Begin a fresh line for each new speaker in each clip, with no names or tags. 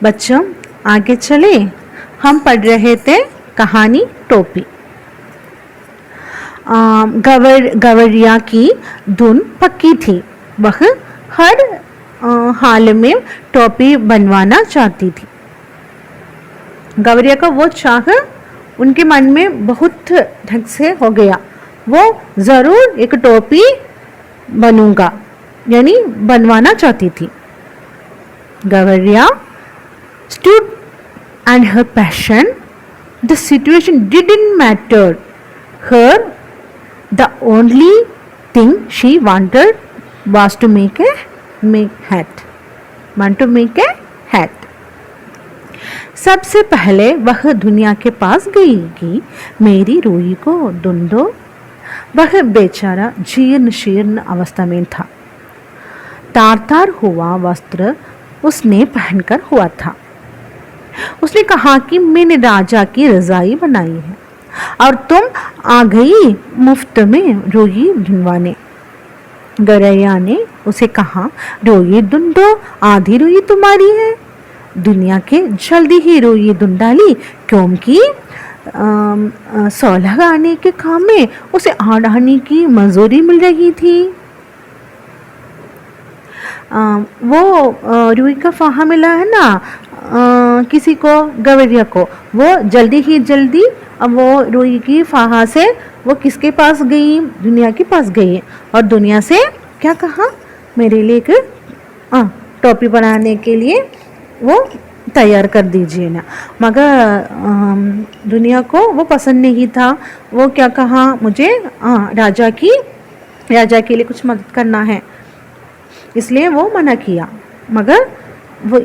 बच्चों आगे चले। हम पढ़ रहे थे कहानी टोपी। गवरिया की धुन पक्की थी। वह हर हाल में टोपी बनवाना चाहती थी। गवरिया का वो चाह उनके मन में बहुत ढंग से हो गया। वो जरूर एक टोपी बनूंगा यानी बनवाना चाहती थी। गवरिया stood and her passion, the situation didn't matter her. The only thing she wanted was to make a hat. Want to make a hat. सबसे पहले वह दुनिया के पास गई कि मेरी रूही को ढूंढो। वह बेचारा जीर्ण शीर्ण अवस्था में था। तार तार हुआ वस्त्र उसने पहनकर हुआ था। उसने कहा कि मैंने राजा की रजाई बनाई है और तुम आ गई मुफ्त में रोई ढूंढवाने। गवरिया ने उसे कहा, रोई ढूंढो, आधी रोई तुम्हारी है। दुनिया के जल्दी ही रोई ढूंढ डाली, क्योंकि 16 आने के काम में उसे 8 आने की मजदूरी मिल रही थी। वो रूई का फाहा मिला है ना किसी को, गवरिया को, वो जल्दी ही जल्दी अब वो रूई की फाहा से वो किसके पास गई, दुनिया के पास गई और दुनिया से क्या कहा, मेरे लिए एक टोपी बनाने के लिए वो तैयार कर दीजिए ना। मगर दुनिया को वो पसंद नहीं था। वो क्या कहा, मुझे राजा के लिए कुछ मदद करना है, इसलिए वो मना किया। मगर वो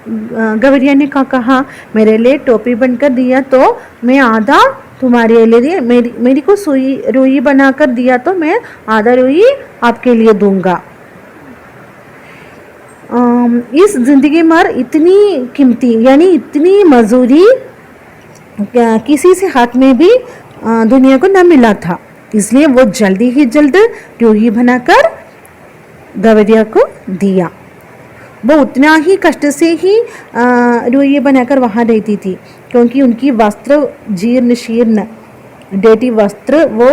गवरिया ने कहा, मेरे लिए टोपी बनकर दिया तो मैं आधा तुम्हारे लिए, मेरी को रुई बनाकर दिया तो मैं आधा रुई आपके लिए दूंगा। इस जिंदगी में इतनी कीमती यानी इतनी मजदूरी किसी से हाथ में भी दुनिया को न मिला था। इसलिए वो जल्दी ही जल्द रुई बनाकर गवरिया को दिया। वो उतना ही कष्ट से ही रुई बनाकर वहाँ रहती थी, क्योंकि उनकी वस्त्र जीर्ण शीर्ण डेटी वस्त्र वो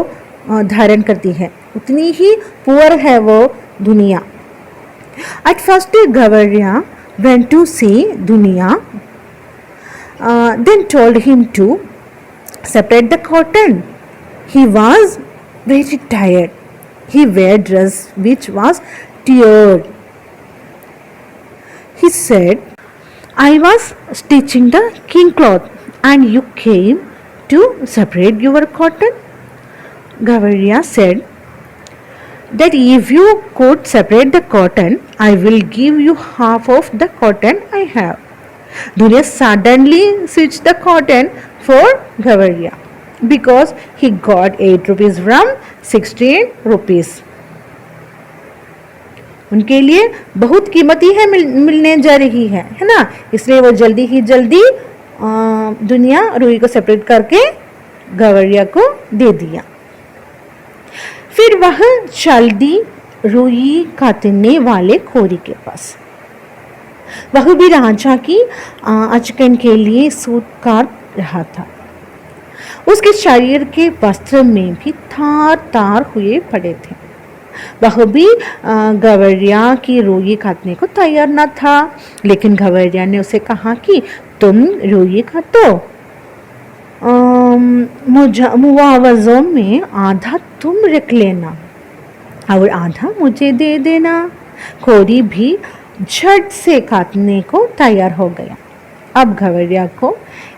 धारण करती है। उतनी ही पुअर है वो दुनिया। At first Gavariya went to see Dunya, then told him to separate the cotton. He was very tired. He wore dress which was teared. He said, I was stitching the king cloth and you came to separate your cotton. Gavariya said that if you could separate the cotton, I will give you half of the cotton I have. Dunya suddenly switched the cotton for Gavariya because he got 8 rupees from 16 rupees. उनके लिए बहुत कीमती है मिलने जा रही है ना, इसलिए वो जल्दी ही जल्दी दुनिया रुई को सेपरेट करके गवरिया को दे दिया। फिर वह चल दी रुई काटने वाले खोरी के पास। वह भी राजा की अचकन के लिए सूत काट रहा था। उसके शरीर के वस्त्र में भी तार तार हुए पड़े थे। वह भी गवरिया की रुई काटने को तैयार न था, लेकिन गवरिया ने उसे कहा कि तुम रुई काटो, मुआवजों में आधा तुम रख लेना और आधा मुझे दे देना। खोरी भी झट से काटने को तैयार हो गया। अब गवरिया को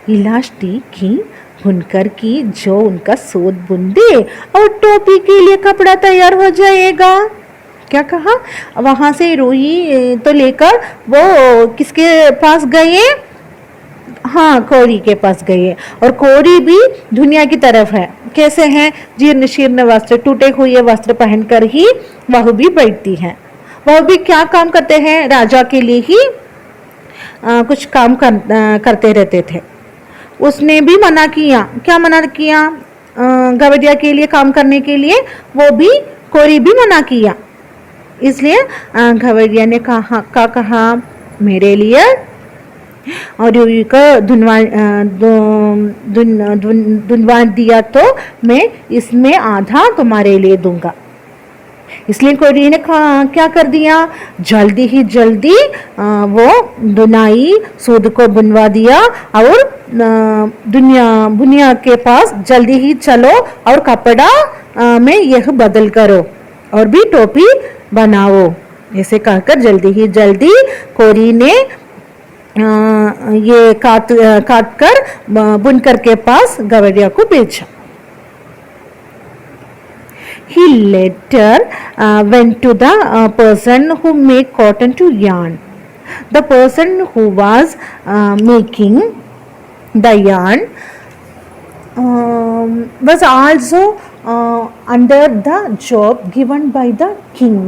इलास्टिक की बुनकर की जो उनका सूत बुन दे और टोपी के लिए कपड़ा तैयार हो जाएगा। क्या कहा, वहां से रुई तो लेकर वो किसके पास गए, हाँ कोरी के पास गए। और कोरी भी दुनिया की तरफ है। कैसे हैं, जीर्ण शीर्ण वस्त्र, टूटे हुए वस्त्र पहनकर ही वह भी बैठती है। वह भी क्या काम करते हैं, राजा के लिए ही कुछ काम करते रहते थे। उसने भी मना किया। क्या मना किया, गवरिया के लिए काम करने के लिए वो भी कोरी भी मना किया। इसलिए गवरिया ने कहा मेरे लिए, और यूं का धुनवा दिया तो मैं इसमें आधा तुम्हारे लिए दूंगा। इसलिए कोरी ने क्या कर दिया, जल्दी ही जल्दी वो दुनाई सूद को बुनवा दिया और बुनिया के पास जल्दी ही चलो और कपड़ा में यह बदल करो और भी टोपी बनाओ। ऐसे कहकर जल्दी ही जल्दी कोरी ने ये काट कर बुनकर के पास गवैया को भेजा। He later went to the person who made cotton to yarn. The person who was making the yarn was also under the job given by the king,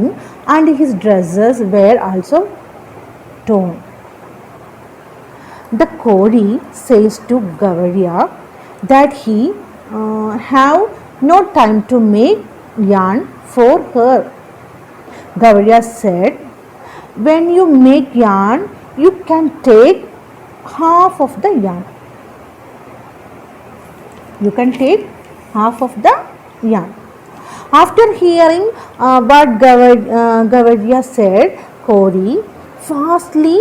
and his dresses were also torn. The Kori says to Gavaria that he have no time to make yarn for her. Gavaria said, when you make yarn, you can take half of the yarn. You can take half of the yarn. After hearing what Gavaria said, Kori fastly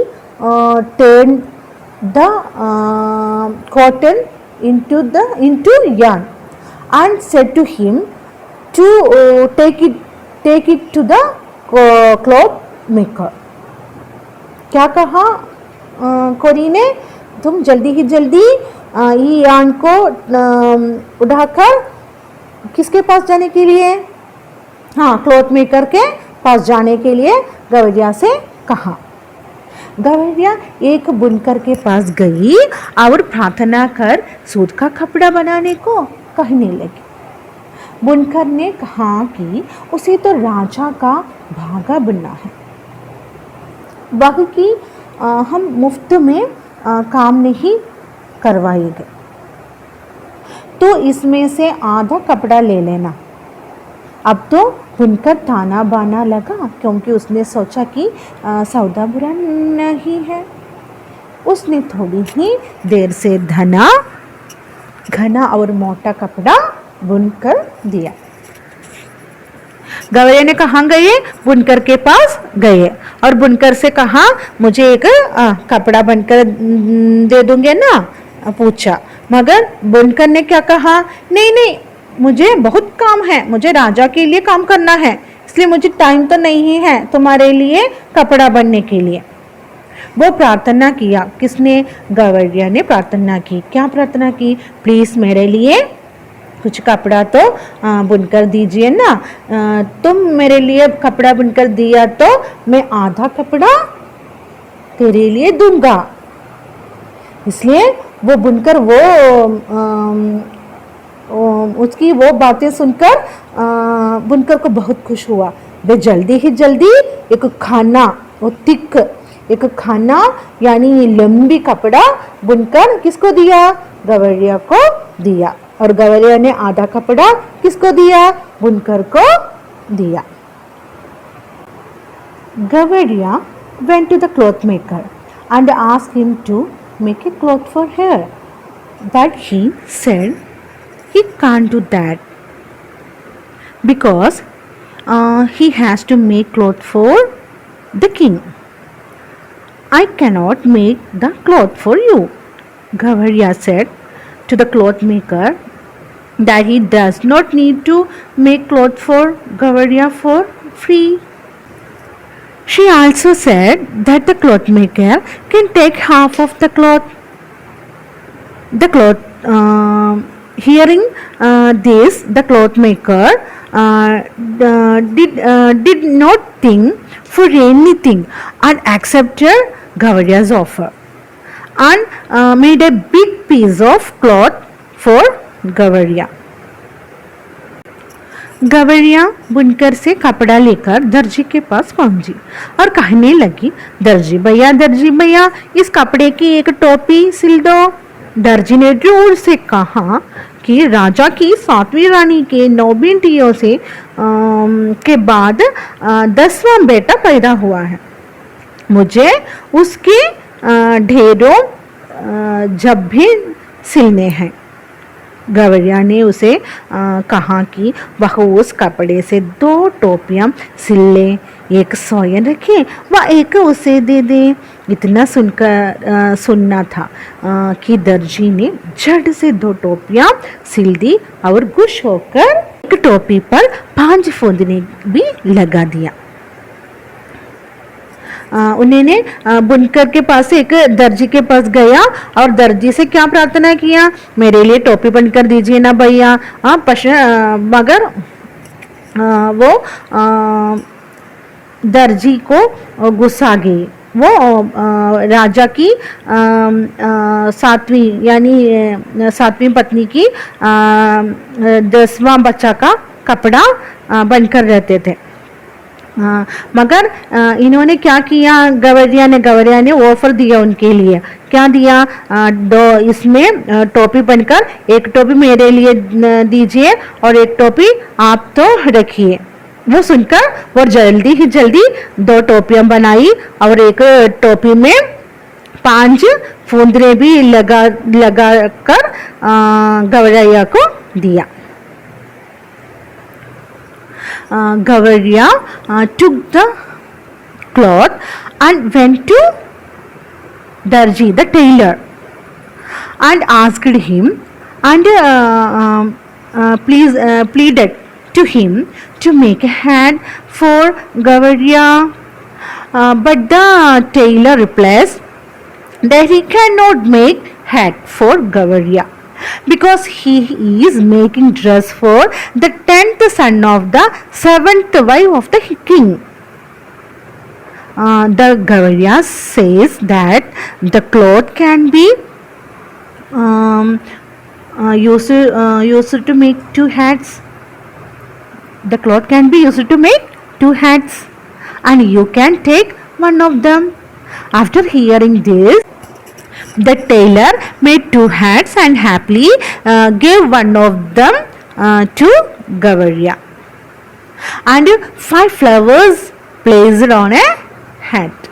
turned the cotton into yarn and said to him to take it to the cloth maker. क्या कहा कोरी ने, तुम जल्दी ही जल्दी ये yarn को उठाकर किसके पास जाने के लिए, हाँ क्लॉथ मेकर के पास जाने के लिए गवैया से कहा। गवैया एक बुनकर के पास गई और प्रार्थना कर सूत का कपड़ा बनाने को कहने लगी। बुनकर ने कहा कि उसे तो राजा का धागा बुनना है, वह की हम मुफ्त में काम नहीं करवाएंगे, तो इसमें से आधा कपड़ा ले लेना। अब तो बुनकर ताना बाना लगा, क्योंकि उसने सोचा कि सौदा बुरा नहीं है। उसने थोड़ी ही देर से घना और मोटा कपड़ा बुनकर दिया। गवैया ने कहाँ गए, बुनकर के पास गए और बुनकर से कहा मुझे एक कपड़ा बनकर दे दूंगे ना, पूछा। मगर बुनकर ने क्या कहा, नहीं मुझे बहुत काम है, मुझे राजा के लिए काम करना है, इसलिए मुझे टाइम तो नहीं है तुम्हारे लिए कपड़ा बनने के लिए। वो प्रार्थना किया, किसने, गवैया ने प्रार्थना की। क्या प्रार्थना की, प्लीज मेरे लिए कुछ कपड़ा तो बुनकर दीजिए ना, तुम मेरे लिए कपड़ा बुनकर दिया तो मैं आधा कपड़ा तेरे लिए दूंगा। इसलिए वो बुनकर उसकी वो बातें सुनकर बुनकर को बहुत खुश हुआ। वे जल्दी ही जल्दी एक खाना, वो तिक एक खाना यानी लंबी कपड़ा बुनकर किसको दिया, गवैया को दिया। और गवैया ने आधा कपड़ा किसको दिया, बुनकर को दिया। गवैया went to the cloth maker and asked him to make a cloth for her, but he said he can't do that because he has to make cloth for the king. I cannot make the cloth for you. Gavariya said to the cloth maker that he does not need to make cloth for Gavariya for free. She also said that the cloth maker can take half of the cloth. The cloth hearing this, the cloth maker did not think for anything and accepted Gavariya's offer and made a big piece of cloth for Gavariya. गवैया बुनकर से कपड़ा लेकर दर्जी के पास पहुंची और कहने लगी, दर्जी भैया इस कपड़े की एक टोपी सिल दो। दर्जी ने जोर से कहा कि राजा की 7वीं रानी के 9 बेटियों से के बाद 10वां बेटा पैदा हुआ है, मुझे उसके ढेरों जब भी सिलने हैं। गवैया ने उसे कहा कि वह उस कपड़े से 2 टोपियां सिल ले, एक स्वयं रखे व एक उसे दे दे। इतना सुनकर सुनना था कि दर्जी ने झट से 2 टोपियां सिल दी और खुश होकर एक टोपी पर 5 फुंदने भी लगा दिया। उन्होंने बुनकर के पास एक दर्जी के पास गया और दर्जी से क्या प्रार्थना किया, मेरे लिए टोपी बनकर दीजिए ना भैया। मगर वो दर्जी को गुस्सा गई। वो राजा की 7वीं यानी 7वीं पत्नी की 10वां बच्चा का कपड़ा बनकर रहते थे। मगर इन्होंने क्या किया, गवैया ने ऑफर दिया उनके लिए। क्या दिया, 2 इसमें टोपी बनकर, एक टोपी मेरे लिए दीजिए और एक टोपी आप तो रखिए। वो सुनकर वो जल्दी ही जल्दी 2 टोपियां बनाई और एक टोपी में 5 फुंदरे भी लगा कर गवैया को दिया। Gavaria took the cloth and went to Darji, the tailor, and asked him and pleaded to him to make a hat for Gavaria. But the tailor replies that he cannot make hat for Gavaria because he is making dress for the 10th son of the 7th wife of the king. The Gavaria says that the cloth can be used to make 2 hats. The cloth can be used to make 2 hats and you can take one of them. After hearing this, the tailor made 2 hats and happily gave one of them to Gavaria, and 5 flowers placed on a hat.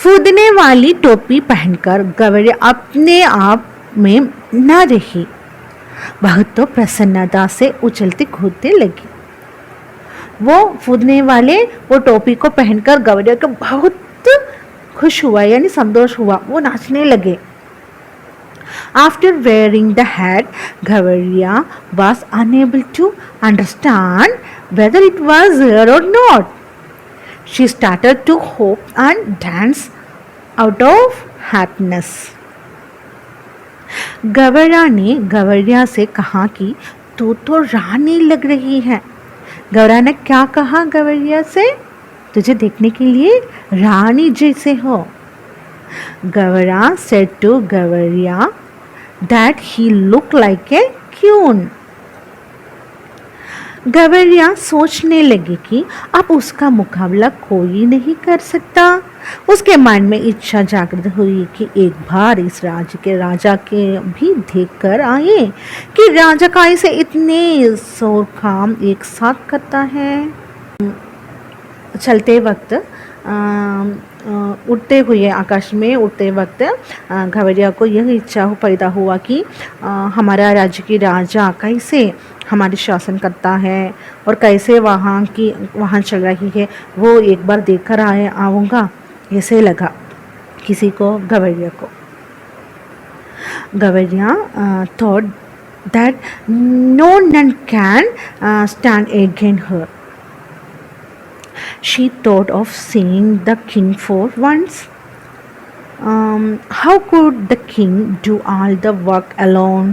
फूदने वाली टोपी पहनकर गवैया अपने आप में न रही, बहुत तो प्रसन्नता से उछलती कूदने लगी। वो फूदने वाले वो टोपी को पहनकर गवैया को बहुत खुश हुआ यानी संतोष हुआ, वो नाचने लगे। After wearing the hat, Gavaria was unable to understand whether it was her or not. She started to hope and dance out of happiness. गवैया ने गवैया से कहा कि तू तो रानी लग रही है। गवैया ने क्या कहा गवैया से, तुझे देखने के लिए रानी जैसे हो। Gavaria said to Gavaria that he looked like a queen. गवैया सोचने लगी कि अब उसका मुकाबला कोई नहीं कर सकता। उसके मन में इच्छा जागृत हुई कि एक बार इस राज्य के राजा के भी देख कर आए कि राजा कैसे इतने शोर काम एक साथ करता है। चलते वक्त उड़ते हुए आकाश में उड़ते वक्त गवैया को यह इच्छा पैदा हुआ कि हमारा राज्य की राजा कैसे हमारे शासन करता है और कैसे वहाँ चल रही है, वो एक बार देख कर आऊँगा, ऐसे लगा किसी को, गवैया को। Gavaiya thought that no none can stand against her. She thought of seeing the king for once. How could the king do all the work alone?